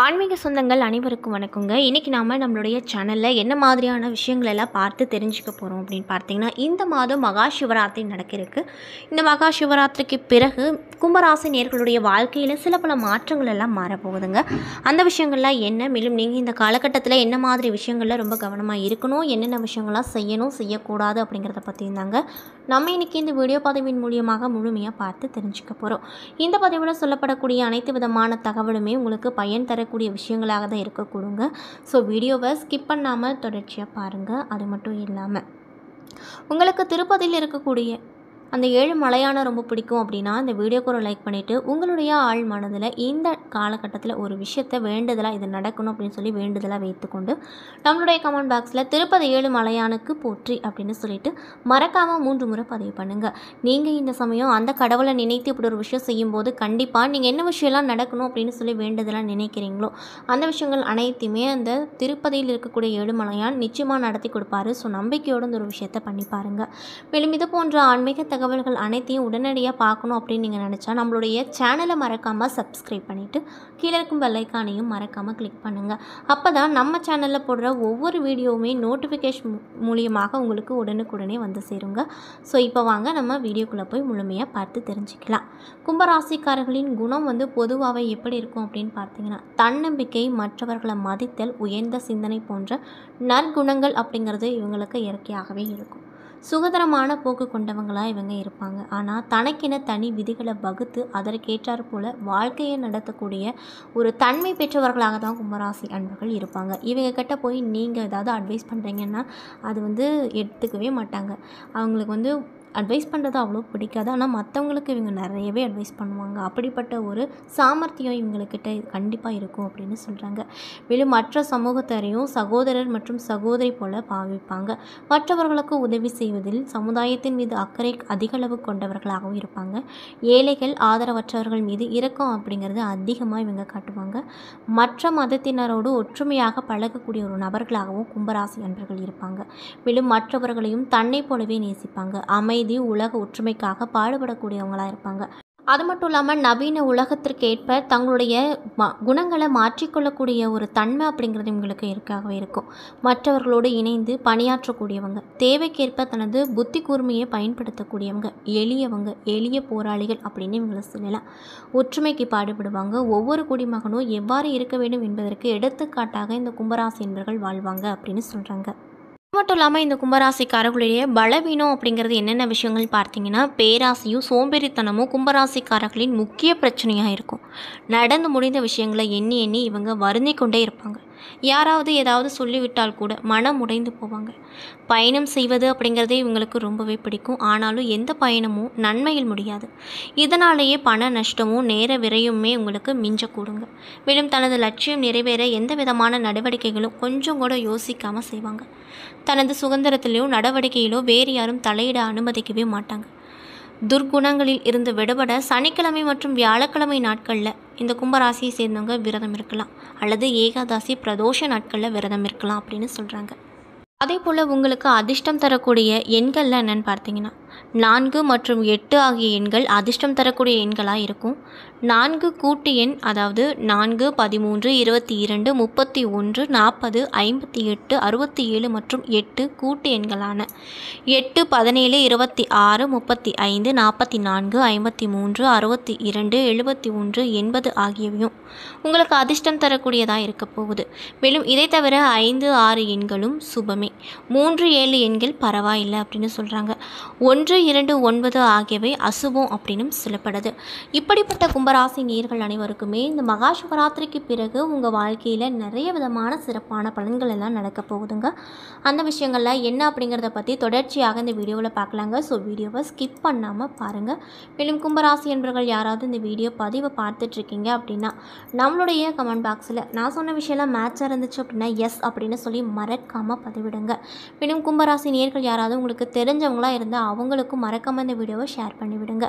ஆன்மீக சொந்தங்கள் அனைவருக்கும் வணக்கங்க. இன்றைக்கி நாம் நம்மளுடைய சேனலில் என்ன மாதிரியான விஷயங்களெல்லாம் பார்த்து தெரிஞ்சுக்க போகிறோம் அப்படின்னு பார்த்தீங்கன்னா, இந்த மாதம் மகா சிவராத்திரி நடக்கிறதுக்கு. இந்த மகா சிவராத்திரிக்கு பிறகு கும்பராசி நேயர்களுடைய வாழ்க்கையில் சில பல மாற்றங்கள் எல்லாம் மாறப்போகுதுங்க. அந்த விஷயங்கள்லாம் என்ன, மேலும் நீங்கள் இந்த காலகட்டத்தில் என்ன மாதிரி விஷயங்களில் ரொம்ப கவனமாக இருக்கணும், என்னென்ன விஷயங்கள்லாம் செய்யணும் செய்யக்கூடாது அப்படிங்கிறத பற்றியும் தாங்க நம்ம இன்றைக்கி இந்த வீடியோ பதிவின் மூலியமாக முழுமையாக பார்த்து தெரிஞ்சுக்க போகிறோம். இந்த பதிவில் சொல்லப்படக்கூடிய அனைத்து விதமான தகவலுமே உங்களுக்கு பயன் தரக்கூடிய விஷயங்களாக தான் இருக்கக்கூடுங்க. ஸோ வீடியோவை ஸ்கிப் பண்ணாமல் தொடர்ச்சியாக பாருங்கள். அது மட்டும் இல்லாமல் உங்களுக்கு திருப்பதியில் இருக்கக்கூடிய அந்த 7 மலையான ரொம்ப பிடிக்கும் அப்படின்னா இந்த வீடியோக்கு ஒரு லைக் பண்ணிவிட்டு உங்களுடைய ஆழ் மனதில் இந்த காலகட்டத்தில் ஒரு விஷயத்தை வேண்டுதலாக இது நடக்கணும் அப்படின்னு சொல்லி வேண்டுதலாக வைத்துக்கொண்டு நம்மளுடைய கமெண்ட் பாக்ஸில் திருப்பதி 7 மலையானுக்கு போற்றி அப்படின்னு சொல்லிட்டு மறக்காமல் 3 முறை பதிவு பண்ணுங்கள். நீங்கள் இந்த சமயம் அந்த கடவுளை நினைத்து இப்படி ஒரு விஷயம் செய்யும்போது கண்டிப்பாக நீங்கள் என்ன விஷயம்லாம் நடக்கணும் அப்படின்னு சொல்லி வேண்டுதலாக நினைக்கிறீங்களோ அந்த விஷயங்கள் அனைத்தையுமே அந்த திருப்பதியில் இருக்கக்கூடிய 7 மலையான் நிச்சயமாக நடத்தி கொடுப்பாரு. ஸோ நம்பிக்கையோடு இந்த ஒரு விஷயத்தை பண்ணி பாருங்கள். மேலும் இது போன்ற ஆன்மீக தகவல்கள் அனைத்தையும் உடனடியாக பார்க்கணும் அப்படின்னு நீங்கள் நினச்சா நம்மளுடைய சேனலை மறக்காமல் சப்ஸ்கிரைப் பண்ணிவிட்டு கீழே இருக்கும் பெல் ஐக்கானையும் மறக்காமல் கிளிக் பண்ணுங்கள். அப்போ தான் நம்ம சேனலில் போடுற ஒவ்வொரு வீடியோவுமே நோட்டிஃபிகேஷன் மூலியமாக உங்களுக்கு உடனுக்குடனே வந்து சேருங்க. ஸோ இப்போ வாங்க நம்ம வீடியோக்குள்ளே போய் முழுமையாக பார்த்து தெரிஞ்சுக்கலாம். கும்பராசிக்காரர்களின் குணம் பொதுவாகவே எப்படி இருக்கும் அப்படின்னு பார்த்தீங்கன்னா, தன்னம்பிக்கை, மற்றவர்களை மதித்தல், உயர்ந்த சிந்தனை போன்ற நற்குணங்கள் அப்படிங்கிறது இவங்களுக்கு இயற்கையாகவே இருக்கும். சுதந்திரமான போக்கு கொண்டவங்களாக இவங்க இருப்பாங்க. ஆனால் தனக்கென தனி விதிகளை வகுத்து அதற்கேற்றாற் போல் வாழ்க்கையை நடத்தக்கூடிய ஒரு தன்மை பெற்றவர்களாக தான் கும்பராசி அன்பர்கள் இருப்பாங்க. இவங்க கிட்ட போய் நீங்கள் ஏதாவது அட்வைஸ் பண்ணுறீங்கன்னா அது எடுத்துக்கவே மாட்டாங்க. அவங்களுக்கு அட்வைஸ் பண்ணுறது அவ்வளோ பிடிக்காது. ஆனால் மற்றவங்களுக்கு இவங்க நிறையவே அட்வைஸ் பண்ணுவாங்க. அப்படிப்பட்ட ஒரு சாமர்த்தியம் இவங்கக்கிட்ட கண்டிப்பாக இருக்கும் அப்படின்னு சொல்கிறாங்க. மேலும் மற்ற சமூகத்தாரையும் சகோதரர் மற்றும் சகோதரி போல் பாவிப்பாங்க. மற்றவர்களுக்கு உதவி செய்வதில் சமுதாயத்தின் மீது அக்கறை அதிகளவு கொண்டவர்களாகவும் இருப்பாங்க. ஏழைகள், ஆதரவற்றவர்கள் மீது இரக்கம் அப்படிங்கிறது அதிகமாக இவங்க காட்டுவாங்க. மற்ற மதத்தினரோடு ஒற்றுமையாக பழகக்கூடிய ஒரு நபர்களாகவும் கும்பராசி அன்பர்கள் இருப்பாங்க. மேலும் மற்றவர்களையும் தன்னை போலவே நேசிப்பாங்க. உலக ஒற்றுமைக்காக பாடுபடக்கூடியவங்களாக இருப்பாங்க. அது மட்டும் இல்லாமல் நவீன உலகத்திற்கு ஏற்ப தங்களுடைய குணங்களை மாற்றிக்கொள்ளக்கூடிய ஒரு தன்மை அப்படிங்கிறது இவங்களுக்கு இருக்காகவே இருக்கும். மற்றவர்களோடு இணைந்து பணியாற்றக்கூடியவங்க, தேவைக்கேற்ப தனது புத்தி கூர்மையை பயன்படுத்தக்கூடியவங்க, எளிய போராளிகள் அப்படின்னு இவங்களை சொல்லலாம். ஒற்றுமைக்கு பாடுபடுவாங்க. ஒவ்வொரு குடிமகனும் எவ்வாறு இருக்க வேண்டும் என்பதற்கு எடுத்துக்காட்டாக இந்த கும்பராசி என்பவர்கள் வாழ்வாங்க அப்படின்னு சொல்கிறாங்க. மட்டும் இல்லாமல் இந்த கும்பராசிக்காரர்களுடைய பலவீனம் அப்படிங்கிறது என்னென்ன விஷயங்கள் பார்த்தீங்கன்னா, பேராசையும் சோம்பேறித்தனமும் கும்பராசிக்காரர்களின் முக்கிய பிரச்சனையாக இருக்கும். நடந்து முடிந்த விஷயங்களை எண்ணி எண்ணி இவங்க வருந்தி கொண்டே இருப்பாங்க. யாராவது ஏதாவது சொல்லிவிட்டால் கூட மனம் உடைந்து போவாங்க. பயணம் செய்வது அப்படிங்கிறதே இவங்களுக்கு ரொம்பவே பிடிக்கும். ஆனாலும் எந்த பயணமும் நன்மையில் முடியாது. இதனாலேயே பண நஷ்டமும் நேர விரையுமே உங்களுக்கு மிஞ்சக்கூடுங்க. மேலும் தனது லட்சியம் நிறைவேற எந்த விதமான நடவடிக்கைகளும் கொஞ்சம் கூட யோசிக்காமல் செய்வாங்க. தனது சுதந்திரத்திலோ நடவடிக்கையிலோ வேறு யாரும் தலையிட அனுமதிக்கவே மாட்டாங்க. துர்குணங்களில் இருந்து விடுபட சனிக்கிழமை மற்றும் வியாழக்கிழமை நாட்களில் இந்த கும்பராசியை சேர்ந்தவங்க விரதம் இருக்கலாம், அல்லது ஏகாதசி பிரதோஷ நாட்களில் விரதம் இருக்கலாம் அப்படின்னு சொல்கிறாங்க. அதே போல் உங்களுக்கு அதிர்ஷ்டம் தரக்கூடிய எண்கள்ல என்னென்னு பார்த்தீங்கன்னா, 4 மற்றும் 8 ஆகிய எண்கள் அதிர்ஷ்டம் தரக்கூடிய எண்களாக இருக்கும். 4 கூட்டு எண், அதாவது 4, 13, 22, 31, 40, 58, 67 மற்றும் 8 கூட்டு எண்களான 8, 17, 26, 35, 44, 53, 62, 71, 80 ஆகியவையும் உங்களுக்கு அதிர்ஷ்டம் தரக்கூடியதாக இருக்க போகுது. மேலும் இதை தவிர 5, 6 எண்களும் சுபமே. 3, 7 எண்கள் பரவாயில்லை அப்படின்னு சொல்கிறாங்க. 1, 2, 9 ஆகியவை அசுபம் அப்படின்னு சொல்லப்படுது. இப்படிப்பட்ட கும்பராசி நேயர்கள் அனைவருக்குமே இந்த மகா சிவராத்திரிக்கு பிறகு உங்கள் வாழ்க்கையில் நிறைய விதமான சிறப்பான பலன்கள் எல்லாம் நடக்க போகுதுங்க. அந்த விஷயங்கள்லாம் என்ன அப்படிங்கிறத பற்றி தொடர்ச்சியாக இந்த வீடியோவில் பார்க்கலாங்க. ஸோ வீடியோவை ஸ்கிப் பண்ணாமல் பாருங்கள். மேலும் கும்பராசி என்பவர்கள் யாராவது இந்த வீடியோ பதிவை பார்த்துட்ருக்கீங்க அப்படின்னா நம்மளுடைய கமெண்ட் பாக்ஸில் நான் சொன்ன விஷயம்லாம் மேட்சாக இருந்துச்சு அப்படின்னா எஸ் அப்படின்னு சொல்லி மறக்காமல் பதிவிடுங்க. மேலும் கும்பராசி நேயர்கள் யாராவது உங்களுக்கு தெரிஞ்சவங்களாக இருந்தால் அவங்க அவங்களுக்கும் மறக்காம இந்த வீடியோவை ஷேர் பண்ணிவிடுங்க.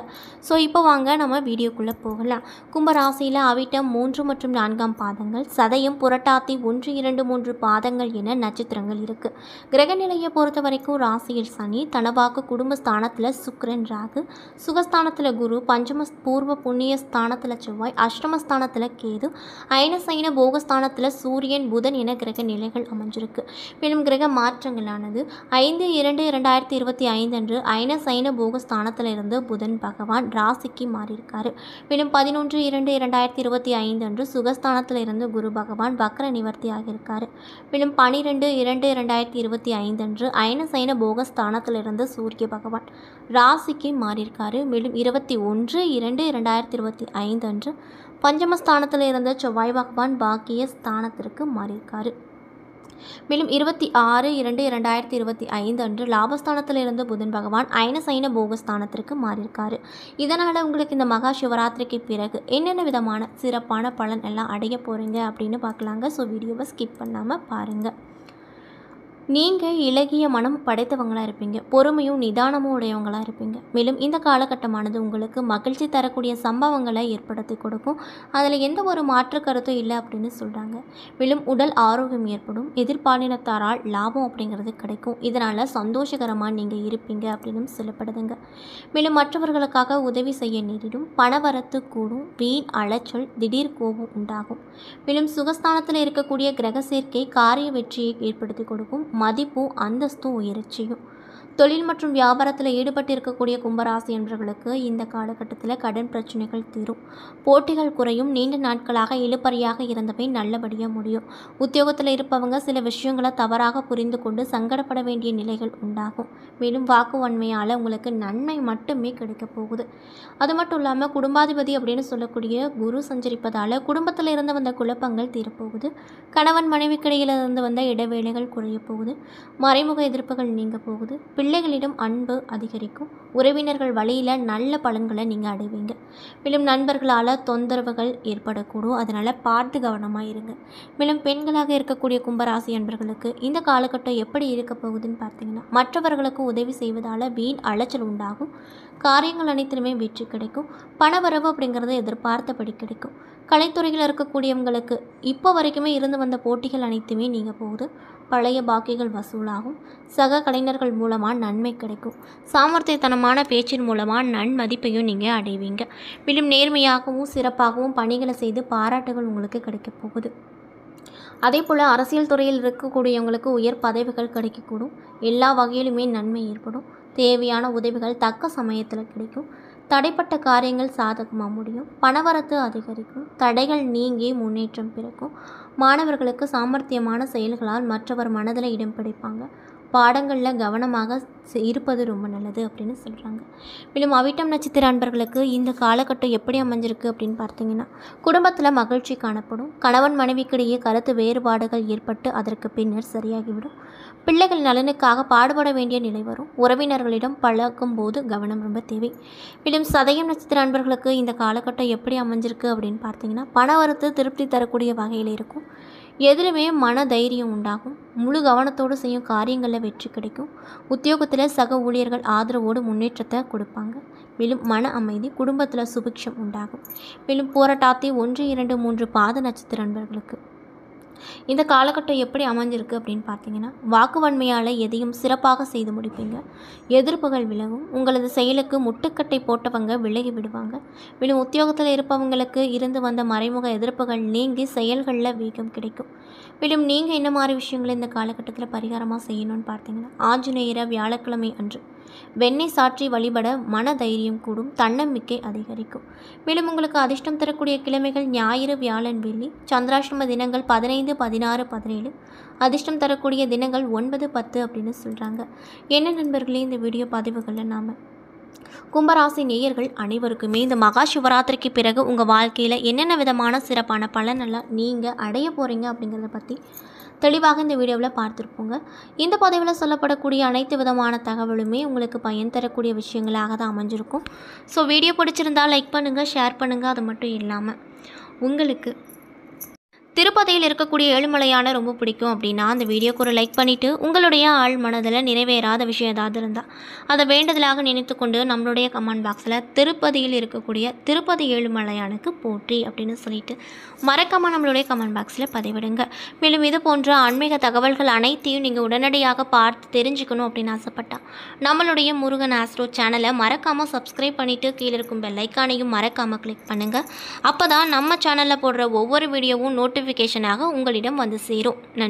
ஸோ இப்போ வாங்க நம்ம வீடியோக்குள்ளே போகலாம். கும்பராசியில் அவிட்டம் 3 மற்றும் 4ஆம் பாதங்கள், சதயம், புரட்டாதி 1, 2, 3 பாதங்கள் என நட்சத்திரங்கள் இருக்குது. கிரகநிலையை பொறுத்த வரைக்கும் ராசியில் சனி, தனவாக்கு குடும்பஸ்தானத்தில் சுக்கிரன், ராகு, சுகஸ்தானத்தில் குரு, பஞ்சம பூர்வ புண்ணிய ஸ்தானத்தில் செவ்வாய், அஷ்டமஸ்தானத்தில் கேது, அயனசைன போகஸ்தானத்தில் சூரியன், புதன் என கிரக நிலைகள் அமைஞ்சிருக்கு. மேலும் கிரக மாற்றங்களானது 5/2/2025 அன்று அயனசைன போகஸ்தானத்திலிருந்து புதன் பகவான் ராசிக்கு மாறியிருக்காரு. மேலும் 11/2/2025 அன்று சுகஸ்தானத்திலிருந்து குரு பகவான் வக்ர நிவர்த்தி ஆகியிருக்காரு. மேலும் 12/2/2025 அன்று அயனசைன போகஸ்தானத்திலிருந்து சூரிய பகவான் ராசிக்கு மாறியிருக்காரு. மேலும் 21/2/2025 அன்று பஞ்சமஸ்தானத்தில் இருந்த செவ்வாய் பகவான் பாக்கிய ஸ்தானத்திற்கு மாறியிருக்காரு. மேலும் 26/2/2025 அன்று லாபஸ்தானத்தில் இருந்த புதன் பகவான் அயனசைன போகஸ்தானத்திற்கு மாறியிருக்காரு. இதனால் உங்களுக்கு இந்த மகா சிவராத்திரிக்கு பிறகு என்னென்ன விதமான சிறப்பான பலன் எல்லாம் அடைய போகிறீங்க அப்படின்னு பார்க்கலாங்க. ஸோ வீடியோவை ஸ்கிப் பண்ணாமல் பாருங்கள். நீங்கள் இலகிய மனம் படைத்தவங்களாக இருப்பீங்க, பொறுமையும் நிதானமும் உடையவங்களாக இருப்பீங்க. மேலும் இந்த காலகட்டமானது உங்களுக்கு மகிழ்ச்சி தரக்கூடிய சம்பவங்களை ஏற்படுத்தி கொடுக்கும். அதில் எந்த ஒரு மாற்று கருத்தும் இல்லை அப்படின்னு சொல்கிறாங்க. மேலும் உடல் ஆரோக்கியம் ஏற்படும், எதிர்பாலினத்தாரால் லாபம் அப்படிங்கிறது கிடைக்கும். இதனால் சந்தோஷகரமாக நீங்கள் இருப்பீங்க அப்படின்னு சொல்லப்படுதுங்க. மேலும் மற்றவர்களுக்காக உதவி செய்ய நேரிடும், பணவரத்து கூடும், வீண் அலைச்சல், திடீர் கோபம் உண்டாகும். மேலும் சுகஸ்தானத்தில் இருக்கக்கூடிய கிரக சேர்க்கை காரிய வெற்றியை ஏற்படுத்தி கொடுக்கும், மதிப்பும் அந்தஸ்தும் உயரச் செய்யும். தொழில் மற்றும் வியாபாரத்தில் ஈடுபட்டு இருக்கக்கூடிய கும்பராசி என்பவர்களுக்கு இந்த காலகட்டத்தில் கடன் பிரச்சனைகள் தீரும், போட்டிகள் குறையும், நீண்ட நாட்களாக இழுபறியாக இருந்தவை நல்லபடியாக முடியும். உத்தியோகத்தில் இருப்பவங்க சில விஷயங்களை தவறாக புரிந்து கொண்டு சங்கடப்பட வேண்டிய நிலைகள் உண்டாகும். மேலும் வாக்கு வன்மையால் உங்களுக்கு நன்மை மட்டுமே கிடைக்க போகுது. அது மட்டும் இல்லாமல் குடும்பாதிபதி அப்படின்னு சொல்லக்கூடிய குரு சஞ்சரிப்பதால் குடும்பத்தில் இருந்து வந்த குழப்பங்கள் தீரப்போகுது. கணவன் மனைவிக்கிடையிலிருந்து வந்த இடைவேளைகள் குறைய போகுது. மறைமுக எதிர்ப்புகள் நீங்க போகுது. பிள்ளைகளிடம் அன்பு அதிகரிக்கும். உறவினர்கள் வழியில் நல்ல பலன்களை நீங்கள் அடைவீங்க. மேலும் நண்பர்களால் தொந்தரவுகள் ஏற்படக்கூடும், அதனால் பார்த்து கவனமாக இருங்க. மேலும் பெண்களாக இருக்கக்கூடிய கும்பராசி அன்பர்களுக்கு இந்த காலகட்டம் எப்படி இருக்க போகுதுன்னு பார்த்தீங்கன்னா, மற்றவர்களுக்கு உதவி செய்வதால் வீண் அலைச்சல் உண்டாகும், காரியங்கள் அனைத்திலுமே வெற்றி கிடைக்கும், பணவரவு அப்படிங்கிறது எதிர்பார்த்தபடி கிடைக்கும். கலைத்துறையில் இருக்கக்கூடியவங்களுக்கு இப்போ வரைக்குமே இருந்து வந்த போட்டிகள் அனைத்துமே நீங்கள் போகுது. பழைய பாக்கிகள் வசூலாகும். சக கலைஞர்கள் மூலமாக நன்மை கிடைக்கும். சாமர்த்தியத்தனமான பேச்சின் மூலமாக நன்மதிப்பையும் நீங்கள் அடைவீங்க. மேலும் நேர்மையாகவும் சிறப்பாகவும் பணிகளை செய்து பாராட்டுகள் உங்களுக்கு கிடைக்க போகுது. அதே போல் அரசியல் துறையில் இருக்கக்கூடியவங்களுக்கு உயர் பதவிகள் கிடைக்கக்கூடும். எல்லா வகையிலுமே நன்மை ஏற்படும். தேவையான உதவிகள் தக்க சமயத்தில் கிடைக்கும். தடைப்பட்ட காரியங்கள் சாதகமாக முடியும். பணவரத்து அதிகரிக்கும். தடைகள் நீங்கி முன்னேற்றம் பிறக்கும். மாணவர்களுக்கு சாமர்த்தியமான செயல்களால் மற்றவர் மனதில் இடம் பிடிப்பாங்க. பாடங்களில் கவனமாக இருப்பது ரொம்ப நல்லது அப்படின்னு சொல்கிறாங்க. மேலும் அவிட்டம் நட்சத்திர அன்பர்களுக்கு இந்த காலகட்டம் எப்படி அமைஞ்சிருக்கு அப்படின்னு பார்த்தீங்கன்னா, குடும்பத்தில் மகிழ்ச்சி காணப்படும். கணவன் மனைவிக்கிடையே கருத்து வேறுபாடுகள் ஏற்பட்டு அதற்கு பின்னர் சரியாகிவிடும். பிள்ளைகள் நலனுக்காக பாடுபட வேண்டிய நிலை வரும். உறவினர்களிடம் பழகும் போது கவனம் ரொம்ப தேவை. மேலும் சதயம் நட்சத்திர அன்பர்களுக்கு இந்த காலகட்டம் எப்படி அமைஞ்சிருக்கு அப்படின்னு பார்த்தீங்கன்னா, பணவரத்து திருப்தி தரக்கூடிய வகையில் இருக்கும். எதிலுமே மன தைரியம் உண்டாகும். முழு கவனத்தோடு செய்யும் காரியங்களில் வெற்றி கிடைக்கும். உத்தியோகத்தில் சக ஊழியர்கள் ஆதரவோடு முன்னேற்றத்தை கொடுப்பாங்க. மேலும் மன அமைதி, குடும்பத்தில் சுபிக்ஷம் உண்டாகும். மேலும் போராட்டாத்தி 1, 2, 3 பாத நட்சத்திர அன்பர்களுக்கு இந்த காலகட்டம் எப்படி அமைஞ்சிருக்கு அப்படின்னு பார்த்தீங்கன்னா, வாக்குவன்மையால் எதையும் சிறப்பாக செய்து முடிப்பீங்க. எதிர்ப்புகள் விலகும். உங்களது செயலுக்கு முட்டுக்கட்டை போட்டவங்க விலகி விடுவாங்க. மேலும் உத்தியோகத்தில் இருப்பவங்களுக்கு இருந்து வந்த மறைமுக எதிர்ப்புகள் நீங்கி செயல்களில் வேகம் கிடைக்கும். மேலும் நீங்கள் என்ன மாதிரி விஷயங்களை இந்த காலகட்டத்தில் பரிகாரமாக செய்யணும்னு பார்த்தீங்கன்னா, ஆஞ்சநேயரை வியாழக்கிழமை அன்று வெண்ணெய் சாற்றி வழிபட மன தைரியம் கூடும், தன்னம்பிக்கை அதிகரிக்கும். மேலும் உங்களுக்கு அதிர்ஷ்டம் தரக்கூடிய கிழமைகள் ஞாயிறு, வியாழன், வெள்ளி. சந்திராஷ்டம தினங்கள் 15, 16, 17. அதிர்ஷ்டம் தரக்கூடிய தினங்கள் 9, 10 அப்படின்னு சொல்கிறாங்க. என்ன நண்பர்களே, இந்த வீடியோ பதிவுகளில் நாம் கும்பராசி நேயர்கள் அனைவருக்குமே இந்த மகா சிவராத்திரிக்கு பிறகு உங்கள் வாழ்க்கையில் என்னென்ன விதமான சிறப்பான பலனெல்லாம் நீங்கள் அடைய போகிறீங்க அப்படிங்கிறத பற்றி தெளிவாக இந்த வீடியோவில் பார்த்துருப்போங்க. இந்த பதிவில் சொல்லப்படக்கூடிய அனைத்து விதமான தகவலுமே உங்களுக்கு பயன் தரக்கூடிய விஷயங்களாக தான் அமைஞ்சிருக்கும். ஸோ வீடியோ பிடிச்சிருந்தால் லைக் பண்ணுங்கள், ஷேர் பண்ணுங்கள். அது மட்டும் இல்லாமல் உங்களுக்கு திருப்பதியில் இருக்கக்கூடிய ஏழுமலையான ரொம்ப பிடிக்கும் அப்படின்னா அந்த வீடியோக்கு ஒரு லைக் பண்ணிவிட்டு உங்களுடைய ஆள் மனதில் நிறைவேறாத விஷயம் ஏதாவது இருந்தால் அதை வேண்டுதலாக நினைத்து கொண்டு நம்மளுடைய கமெண்ட் பாக்ஸில் திருப்பதியில் இருக்கக்கூடிய திருப்பதி ஏழுமலையானுக்கு போற்றி அப்படின்னு சொல்லிட்டு மறக்காமல் நம்மளுடைய கமெண்ட் பாக்ஸில் பதிவிடுங்க. மேலும் இது போன்ற ஆன்மீக தகவல்கள் அனைத்தையும் நீங்கள் உடனடியாக பார்த்து தெரிஞ்சுக்கணும் அப்படின்னு ஆசைப்பட்டால் நம்மளுடைய முருகன் ஆஸ்ட்ரோ சேனலை மறக்காமல் சப்ஸ்கிரைப் பண்ணிவிட்டு கீழே இருக்கும் பெல் ஐக்கானையும் மறக்காமல் கிளிக் பண்ணுங்கள். அப்போ தான் நம்ம சேனலில் போடுற ஒவ்வொரு வீடியோவும் நோட்டிஃபிகேஷனாக உங்களிடம் வந்து சேரும். நன்றி.